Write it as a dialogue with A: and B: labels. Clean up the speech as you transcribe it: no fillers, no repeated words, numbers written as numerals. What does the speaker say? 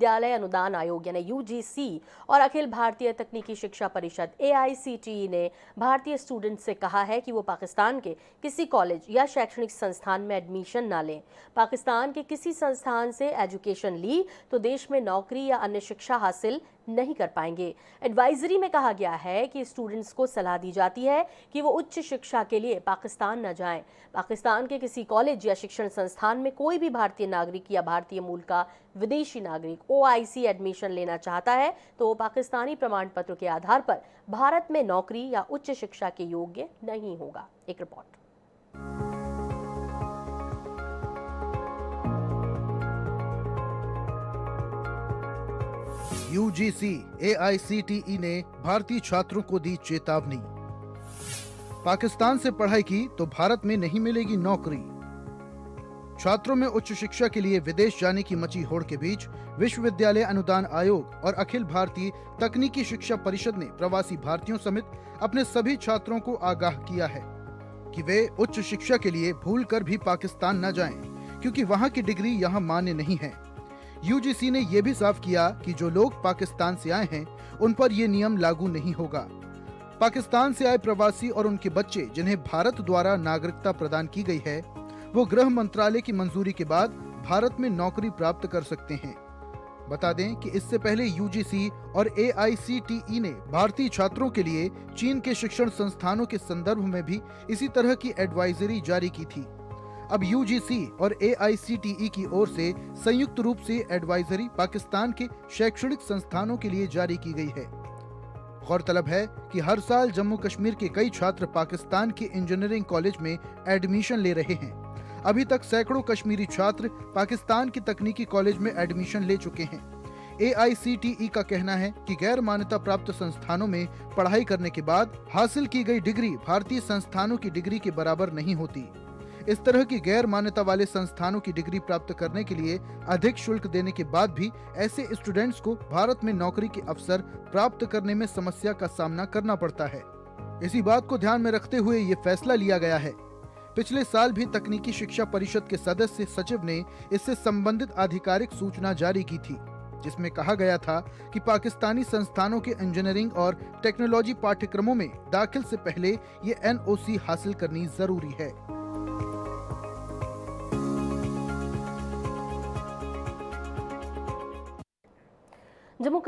A: विश्वविद्यालय अनुदान आयोग यानी यूजीसी और अखिल भारतीय तकनीकी शिक्षा परिषद एआईसीटीई ने भारतीय स्टूडेंट्स से कहा है कि वो पाकिस्तान के किसी कॉलेज या शैक्षणिक संस्थान में एडमिशन ना लें। पाकिस्तान के किसी संस्थान से एजुकेशन ली तो देश में नौकरी या अन्य शिक्षा हासिल नहीं कर पाएंगे। एडवाइजरी में कहा गया है कि स्टूडेंट्स को सलाह दी जाती है कि वो उच्च शिक्षा के लिए पाकिस्तान न जाएं। पाकिस्तान के किसी कॉलेज या शिक्षण संस्थान में कोई भी भारतीय नागरिक या भारतीय मूल का विदेशी नागरिक ओआईसी एडमिशन लेना चाहता है तो वो पाकिस्तानी प्रमाण पत्र के आधार पर भारत में नौकरी या उच्च शिक्षा के योग्य नहीं होगा। एक रिपोर्ट।
B: यूजीसी एआईसीटीई ने भारतीय छात्रों को दी चेतावनी। पाकिस्तान से पढ़ाई की तो भारत में नहीं मिलेगी नौकरी। छात्रों में उच्च शिक्षा के लिए विदेश जाने की मची होड़ के बीच विश्वविद्यालय अनुदान आयोग और अखिल भारतीय तकनीकी शिक्षा परिषद ने प्रवासी भारतीयों समेत अपने सभी छात्रों को आगाह किया है कि वे उच्च शिक्षा के लिए भूलकर भी पाकिस्तान न जाएं, क्योंकि वहां की डिग्री यहां मान्य नहीं है। यूजीसी ने यह भी साफ किया कि जो लोग पाकिस्तान से आए हैं उन पर यह नियम लागू नहीं होगा। पाकिस्तान से आए प्रवासी और उनके बच्चे जिन्हें भारत द्वारा नागरिकता प्रदान की गई है वो गृह मंत्रालय की मंजूरी के बाद भारत में नौकरी प्राप्त कर सकते हैं। बता दें कि इससे पहले यूजीसी और एआईसीटीई ने भारतीय छात्रों के लिए चीन के शिक्षण संस्थानों के संदर्भ में भी इसी तरह की एडवाइजरी जारी की थी। अब यूजीसी और एआईसीटीई की ओर से संयुक्त रूप से एडवाइजरी पाकिस्तान के शैक्षणिक संस्थानों के लिए जारी की गई है। गौरतलब है कि हर साल जम्मू कश्मीर के कई छात्र पाकिस्तान के इंजीनियरिंग कॉलेज में एडमिशन ले रहे हैं। अभी तक सैकड़ों कश्मीरी छात्र पाकिस्तान के तकनीकी कॉलेज में एडमिशन ले चुके हैं। एआईसीटीई का कहना है कि गैर मान्यता प्राप्त संस्थानों में पढ़ाई करने के बाद हासिल की गई डिग्री भारतीय संस्थानों की डिग्री के बराबर नहीं होती। इस तरह की गैर मान्यता वाले संस्थानों की डिग्री प्राप्त करने के लिए अधिक शुल्क देने के बाद भी ऐसे स्टूडेंट्स को भारत में नौकरी के अवसर प्राप्त करने में समस्या का सामना करना पड़ता है। इसी बात को ध्यान में रखते हुए ये फैसला लिया गया है। पिछले साल भी तकनीकी शिक्षा परिषद के सदस्य सचिव ने इससे संबंधित आधिकारिक सूचना जारी की थी, जिसमें कहा गया था कि पाकिस्तानी संस्थानों के इंजीनियरिंग और टेक्नोलॉजी पाठ्यक्रमों में दाखिल से पहले ये एनओसी हासिल करनी जरूरी है।
A: जम्मू